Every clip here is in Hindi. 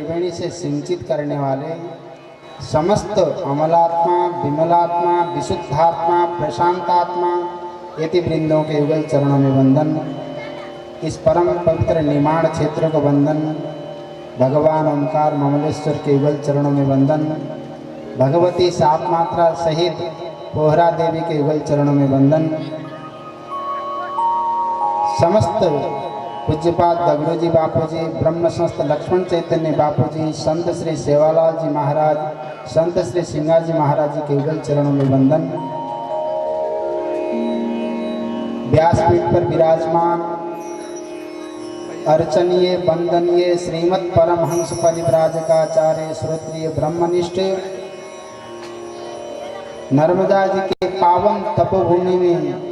त्रिवेणी से सिंचित करने वाले समस्त अमलात्मा, विमलात्मा, विशुद्धात्मा, प्रशांतात्मा यति वृंदों के युगल चरणों में वंदन। इस परम पवित्र निर्माण क्षेत्र को वंदन। भगवान ओंकार ममलेश्वर के युगल चरणों में वंदन। भगवती सात मात्रा सहित पोहरा देवी के युगल चरणों में वंदन। समस्त पूज्यपाद दगड़ूजी बापू जी, ब्रह्म संस्थ लक्ष्मण चैतन्य बापू जी, संत श्री सेवालाल जी महाराज, संत श्री सिंगार जी महाराज जी के युगल चरणों में वंदन। व्यासपीठ पर विराजमान अर्चनीय वंदनीय श्रीमद परमहंस परिव्राजकाचार्य श्रोत्रिय ब्रह्मनिष्ठ नर्मदा जी के पावन तपोभूमि में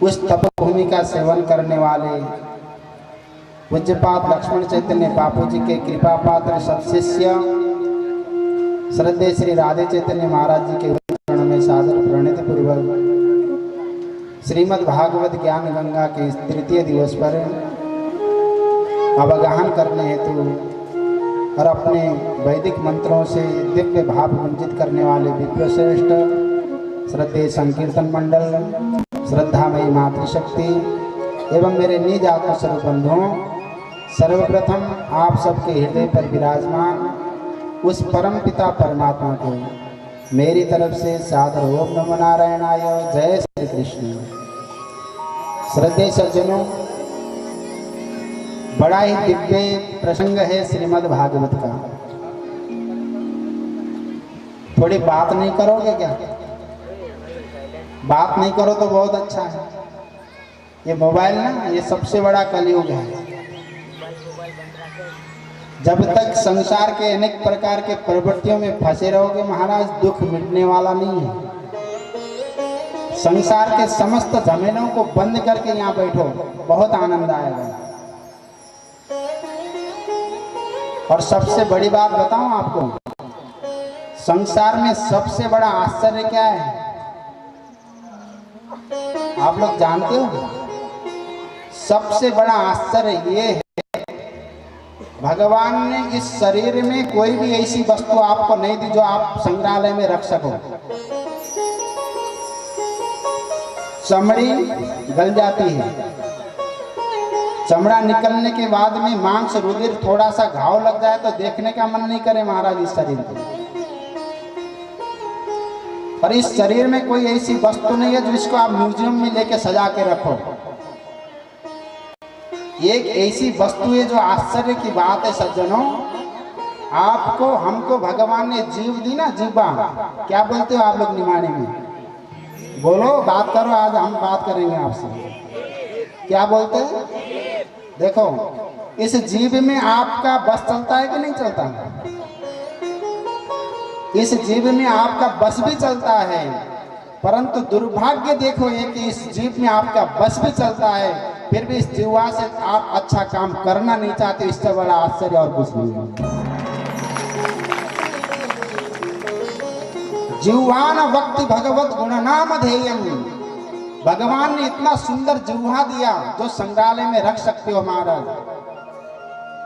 उस तपोभूमि का सेवन करने वाले पूज्यपाद लक्ष्मण चैतन्य बापू जी के कृपा पात्र सत्शिष्य श्रद्धेय श्री राधे चैतन्य महाराज जी के चरणों में सादर प्रणति पूर्वक श्रीमद् भागवत ज्ञान गंगा के तृतीय दिवस पर अवगाहन करने हेतु और अपने वैदिक मंत्रों से दिव्य भाव वंचित करने वाले विप्रश्रेष्ठ श्रद्धेय संकीर्तन मंडल, श्रद्धामयी मातृशक्ति एवं मेरे निज आत्मस्वरूप बंधुओं, सर्वप्रथम आप सबके हृदय पर विराजमान उस परम पिता परमात्मा को मेरी तरफ से सादर ओम नमो नारायणाय, जय श्री कृष्ण। श्रद्धेय सज्जनों, बड़ा ही दिव्य प्रसंग है श्रीमद् भागवत का। थोड़ी बात नहीं करोगे क्या? बात नहीं करो तो बहुत अच्छा है। ये मोबाइल ना, ये सबसे बड़ा कलयुग है। जब तक संसार के अनेक प्रकार के प्रवृत्तियों में फंसे रहोगे महाराज, दुख मिटने वाला नहीं है। संसार के समस्त झमेलों को बंद करके यहाँ बैठो, बहुत आनंद आएगा। और सबसे बड़ी बात बताऊं आपको, संसार में सबसे बड़ा आश्चर्य क्या है आप लोग जानते हो? सबसे बड़ा आश्चर्य ये है, भगवान ने इस शरीर में कोई भी ऐसी वस्तु आपको नहीं दी जो आप संग्रहालय में रख सको। चमड़ी गल जाती है, चमड़ा निकलने के बाद में मांस रुधिर थोड़ा सा घाव लग जाए तो देखने का मन नहीं करे महाराज इस शरीर को। और इस शरीर में कोई ऐसी वस्तु नहीं है जिसको आप म्यूजियम में लेके सजा के रखो। एक ऐसी वस्तु है जो आश्चर्य की बात है सज्जनों, आपको हमको भगवान ने जीव दी ना, जीवा। क्या बोलते हो आप लोग निमाने में? बोलो, बात करो, आज हम बात करेंगे आपसे। क्या बोलते हैं? देखो, इस जीव में आपका बस चलता है कि नहीं चलता? इस जीव में आपका बस भी चलता है, परंतु दुर्भाग्य देखो ये कि इस जीव में आपका बस भी चलता है, फिर भी इस जीवा से आप अच्छा काम करना नहीं चाहते। इससे बड़ा आश्चर्य और कुछ नहीं है। जीवान वक्ति भगवत गुणनाम ध्येयम। भगवान ने इतना सुंदर जीवा दिया जो संग्रहालय में रख सकते हो महाराज,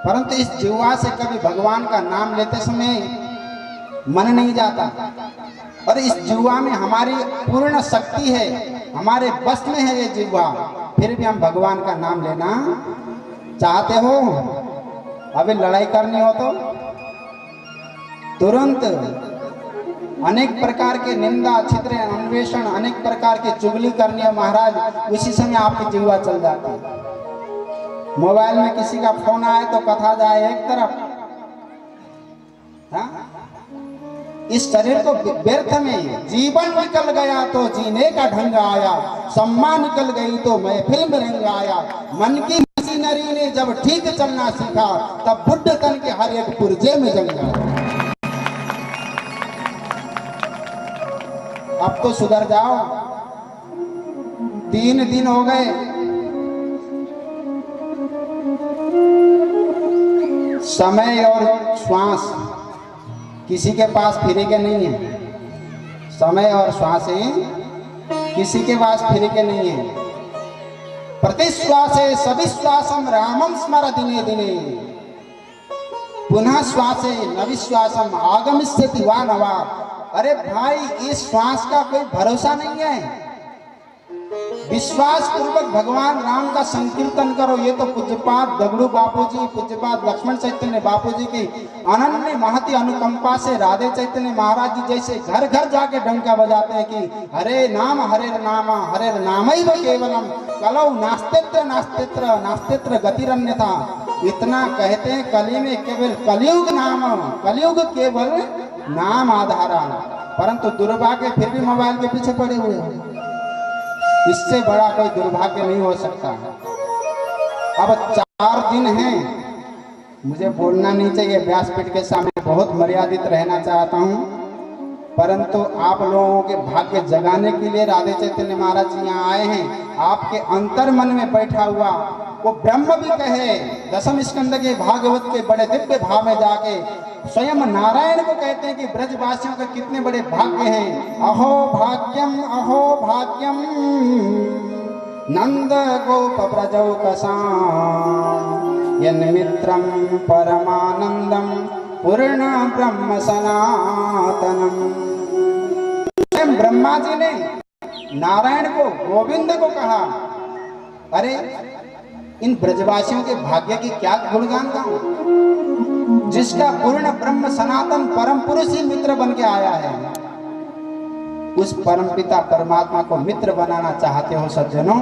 परंतु इस जीवा से कभी भगवान का नाम लेते समय मन नहीं जाता। और इस जीवा में हमारी पूर्ण शक्ति है, हमारे बस में है ये जीवा, फिर भी हम भगवान का नाम लेना चाहते हो। अभी लड़ाई करनी हो तो तुरंत अनेक प्रकार के निंदा छिद्र अन्वेषण, अनेक प्रकार की चुगली करनी है महाराज, उसी समय आपकी जीवा चल जाती है। मोबाइल में किसी का फोन आए तो कथा जाए एक तरफ, हाँ? इस शरीर को व्यर्थ में जीवन निकल गया तो जीने का ढंग आया, सम्मान निकल गई तो महफिल में रंग आया। मन की मशीनरी ने जब ठीक चलना सीखा तब बुढ़ तन के हर एक पुर्जे में जंग आया। अब तो सुधर जाओ, 3 दिन हो गए, समय और श्वास किसी के पास फ्री के नहीं है। समय और श्वासें किसी के पास फ्री के नहीं है। प्रतिश्वासे सविश्वासम रामम स्मर दिने दिने। पुनः श्वासे न विश्वासम आगमिष्यति वा न वा। अरे भाई, इस श्वास का कोई भरोसा नहीं है। विश्वास पूर्वक भगवान राम का संकीर्तन करो। ये तो पूज्यपाद दगड़ू बापूजी, पूज्यपाद लक्ष्मण चैतन्य बापूजी की अनन्य महती अनुकंपा से राधे चैतन्य महाराज जी जैसे घर घर जाके डंका बजाते हैं कि हरे नाम नामैव केवलम कलौ नास्तित्र नास्तित्र नास्तित्र गतिरन्यथा। इतना कहते हैं कली में केवल कलयुग नाम, कलयुग केवल नाम आधारा। परंतु दुर्भाग्य फिर भी मोबाइल के पीछे पड़े हुए हैं। इससे बड़ा कोई दुर्भाग्य नहीं हो सकता। अब 4 दिन हैं, मुझे बोलना नहीं चाहिए व्यासपीठ के सामने, बहुत मर्यादित रहना चाहता हूं, परंतु आप लोगों के भाग्य जगाने के लिए राधे चैतन्य महाराज जी यहाँ आए हैं। आपके अंतर मन में बैठा हुआ वो ब्रह्म भी कहे, दशम स्कंद के भागवत के बड़े दिव्य भाव में जाके स्वयं नारायण को कहते हैं कि ब्रजवासियों के कितने बड़े भाग्य हैं। अहो भाग्यम नंद गोप ब्रजौ कसाम यन्मित्रम परमानंदम पूर्ण ब्रह्म सनातनम। स्वयं ब्रह्मा जी ने नारायण को, गोविंद को कहा, अरे इन ब्रजवासियों के भाग्य की क्या गुणगान गाऊं, जिसका पूर्ण ब्रह्म सनातन परम पुरुष ही मित्र बन के आया है। उस परम पिता परमात्मा को मित्र बनाना चाहते हो सज्जनों,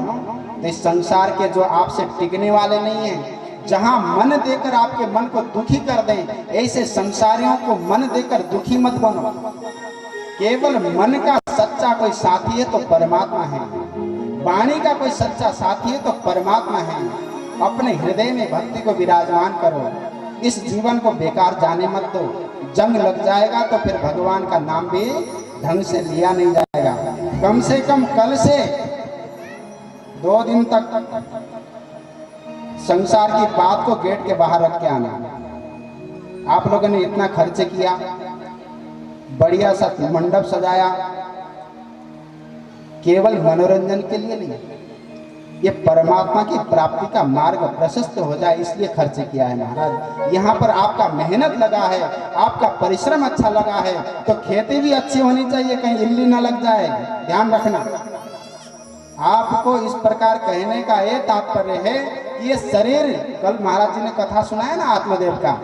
तो इस संसार के जो आपसे टिकने वाले नहीं हैं, जहां मन देकर आपके मन को दुखी कर दें, ऐसे संसारियों को मन देकर दुखी मत बनो। केवल मन का सच्चा कोई साथी है तो परमात्मा है, वाणी का कोई सच्चा साथी है तो परमात्मा है। अपने हृदय में भक्ति को विराजमान करो, इस जीवन को बेकार जाने मत दो। जंग लग जाएगा तो फिर भगवान का नाम भी ढंग से लिया नहीं जाएगा। कम से कम कल से 2 दिन तक संसार की बात को गेट के बाहर रख के आना। आप लोगों ने इतना खर्च किया, बढ़िया सा मंडप सजाया, केवल मनोरंजन के लिए नहीं, ये परमात्मा की प्राप्ति का मार्ग प्रशस्त हो जाए इसलिए खर्च किया है महाराज। यहाँ पर आपका मेहनत लगा है, आपका परिश्रम अच्छा लगा है, तो खेती भी अच्छी होनी चाहिए, कहीं इल्ली ना लग जाए, ध्यान रखना। आपको इस प्रकार कहने का ये तात्पर्य है कि ये शरीर, कल महाराज जी ने कथा सुनाया ना आत्मदेव का,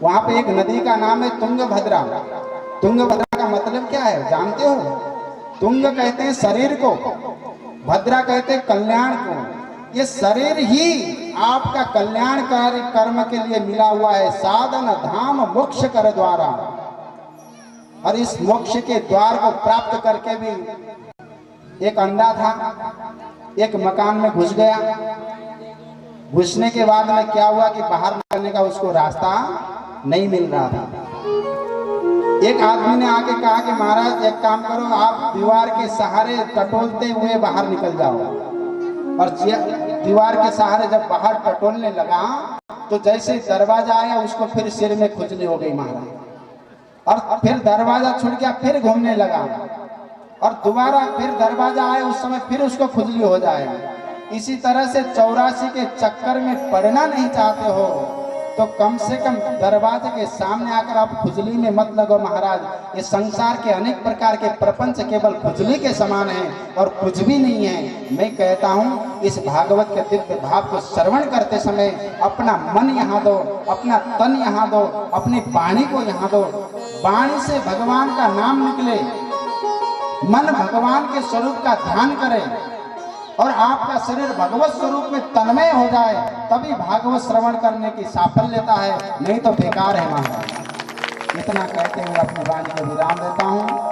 वहां पे एक नदी का नाम है तुंगभद्रा। तुंगभद्रा का मतलब क्या है जानते हो? तुंग कहते हैं शरीर को, भद्रा कहते हैं कल्याण को। ये शरीर ही आपका कल्याणकारी कर्म के लिए मिला हुआ है, साधन धाम मोक्ष कर द्वारा। और इस मोक्ष के द्वार को प्राप्त करके भी एक अंधा था, एक मकान में घुस गया। घुसने के बाद में क्या हुआ कि बाहर निकलने का उसको रास्ता नहीं मिल रहा था। एक आदमी ने आके कहा कि महाराज एक काम करो, आप दीवार के सहारे टटोलते हुए बाहर निकल जाओ। और दीवार के सहारे जब बाहर टटोलने लगा तो जैसे दरवाजा आया उसको फिर सिर में खुजली हो गई महाराज, और फिर दरवाजा छूट गया, फिर घूमने लगा, और दोबारा फिर दरवाजा आया, उस समय फिर उसको खुजली हो जाए। इसी तरह से 84 के चक्कर में पड़ना नहीं चाहते हो तो कम से कम दरवाजे के सामने आकर आप खुजली में मत लगो महाराज। ये संसार के अनेक प्रकार के प्रपंच केवल खुजली के समान है और कुछ भी नहीं है। मैं कहता हूँ इस भागवत के दिव्य भाव को श्रवण करते समय अपना मन यहाँ दो, अपना तन यहाँ दो, अपनी वाणी को यहाँ दो। वाणी से भगवान का नाम निकले, मन भगवान के स्वरूप का ध्यान करे और आपका शरीर भगवत स्वरूप में तन्मय हो जाए, तभी भागवत श्रवण करने की साफल्यता है, नहीं तो बेकार है महाराज। इतना कहते हुए अपनी वाणी को विराम देता हूँ।